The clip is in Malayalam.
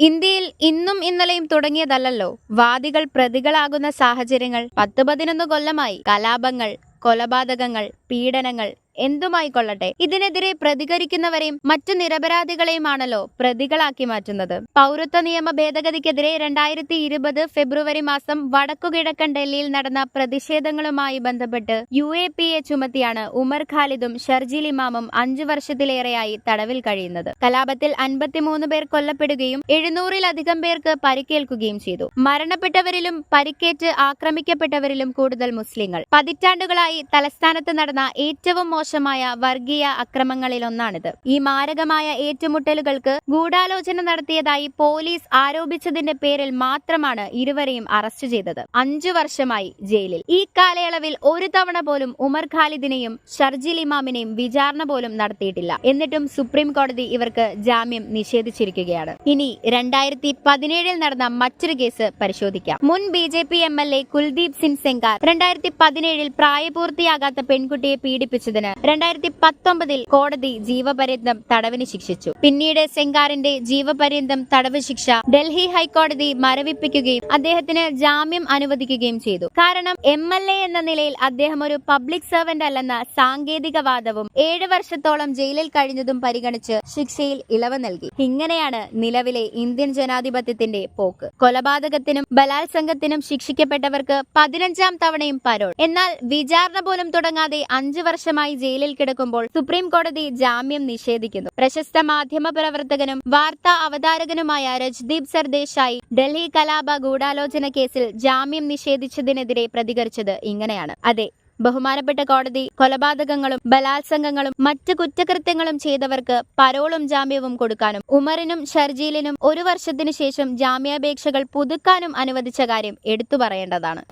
ഇന്ത്യയിൽ ഇന്നും ഇന്നലെയും തുടങ്ങിയതല്ലല്ലോ വാദികൾ പ്രതികളാകുന്ന സാഹചര്യങ്ങൾ. 10-11 കൊല്ലമായി. കലാപങ്ങൾ, കൊലപാതകങ്ങൾ, പീഡനങ്ങൾ എന്തുമായിക്കൊള്ളട്ടെ, ഇതിനെതിരെ പ്രതികരിക്കുന്നവരെയും മറ്റു നിരപരാധികളെയുമാണല്ലോ പ്രതികളാക്കി മാറ്റുന്നത്. പൗരത്വ നിയമ ഭേദഗതിക്കെതിരെ 2020 ഫെബ്രുവരി മാസം വടക്കുകിഴക്കൻ ഡൽഹിയിൽ നടന്ന പ്രതിഷേധങ്ങളുമായി ബന്ധപ്പെട്ട് UAPA ചുമത്തിയാണ് ഉമർ ഖാലിദും ഷർജീൽ ഇമാമും 5 വർഷത്തിലേറെയായി തടവിൽ കഴിയുന്നത്. കലാപത്തിൽ 53 പേർ കൊല്ലപ്പെടുകയും 700-ലധികം പേർക്ക് പരിക്കേൽക്കുകയും ചെയ്തു. മരണപ്പെട്ടവരിലും പരിക്കേറ്റ് ആക്രമിക്കപ്പെട്ടവരിലും കൂടുതൽ മുസ്ലിങ്ങൾ. പതിറ്റാണ്ടുകളായി തലസ്ഥാനത്ത് നടന്ന ഏറ്റവും മോശമായ വർഗീയ അക്രമങ്ങളിലൊന്നാണിത്. ഈ മാരകമായ ഏറ്റുമുട്ടലുകൾക്ക് ഗൂഢാലോചന നടത്തിയതായി പോലീസ് ആരോപിച്ചതിന്റെ പേരിൽ മാത്രമാണ് ഇരുവരെയും അറസ്റ്റ് ചെയ്തത്. 5 വർഷമായി ജയിലിൽ. ഈ കാലയളവിൽ ഒരു തവണ പോലും ഉമർ ഖാലിദിനെയും ഷർജീൽ ഇമാമിനെയും വിചാരണ പോലും നടത്തിയിട്ടില്ല. എന്നിട്ടും സുപ്രീം കോടതി ഇവർക്ക് ജാമ്യം നിഷേധിച്ചിരിക്കുകയാണ്. ഇനി 2017 നടന്ന മറ്റൊരു കേസ് പരിശോധിക്കാം. മുൻ BJP MLA കുൽദീപ് സിംഗ് സെങ്കാർ 2017 പ്രായപൂർത്തിയാകാത്ത പെൺകുട്ടിയെ പീഡിപ്പിച്ചതിന് 2019 കോടതി ജീവപര്യന്തം തടവിന് ശിക്ഷിച്ചു. പിന്നീട് സെങ്കാറിന്റെ ജീവപര്യന്തം തടവ് ശിക്ഷ ഡൽഹി ഹൈക്കോടതി മരവിപ്പിക്കുകയും അദ്ദേഹത്തിന് ജാമ്യം അനുവദിക്കുകയും ചെയ്തു. കാരണം MLA എന്ന നിലയിൽ അദ്ദേഹം ഒരു പബ്ലിക് സർവന്റ് അല്ലെന്ന സാങ്കേതിക വാദവും 7 വർഷത്തോളം ജയിലിൽ കഴിഞ്ഞതും പരിഗണിച്ച് ശിക്ഷയിൽ ഇളവ് നൽകി. ഇങ്ങനെയാണ് നിലവിലെ ഇന്ത്യൻ ജനാധിപത്യത്തിന്റെ പോക്ക്. കൊലപാതകത്തിനും ബലാത്സംഗത്തിനും ശിക്ഷിക്കപ്പെട്ടവർക്ക് 15ാം തവണയും പരോൾ. എന്നാൽ വിചാരണ പോലും തുടങ്ങാതെ 5 വർഷമായി ജയിലിൽ കിടക്കുമ്പോൾ സുപ്രീം കോടതി ജാമ്യം നിഷേധിക്കുന്നു. പ്രശസ്ത മാധ്യമ പ്രവർത്തകനും വാർത്താ അവതാരകനുമായ രജ്ദീപ് സർദേശായി ഡൽഹി കലാപ ഗൂഢാലോചന കേസിൽ ജാമ്യം നിഷേധിച്ചതിനെതിരെ പ്രതികരിച്ചത് ഇങ്ങനെയാണ്. അതെ, ബഹുമാനപ്പെട്ട കോടതി കൊലപാതകങ്ങളും ബലാത്സംഗങ്ങളും മറ്റ് കുറ്റകൃത്യങ്ങളും ചെയ്തവർക്ക് പരോളും ജാമ്യവും കൊടുക്കാനും ഉമറിനും ഷർജീലിനും 1 വർഷത്തിനു ശേഷം ജാമ്യാപേക്ഷകൾ പുതുക്കാനും അനുവദിച്ച കാര്യം എടുത്തു പറയേണ്ടതാണ്.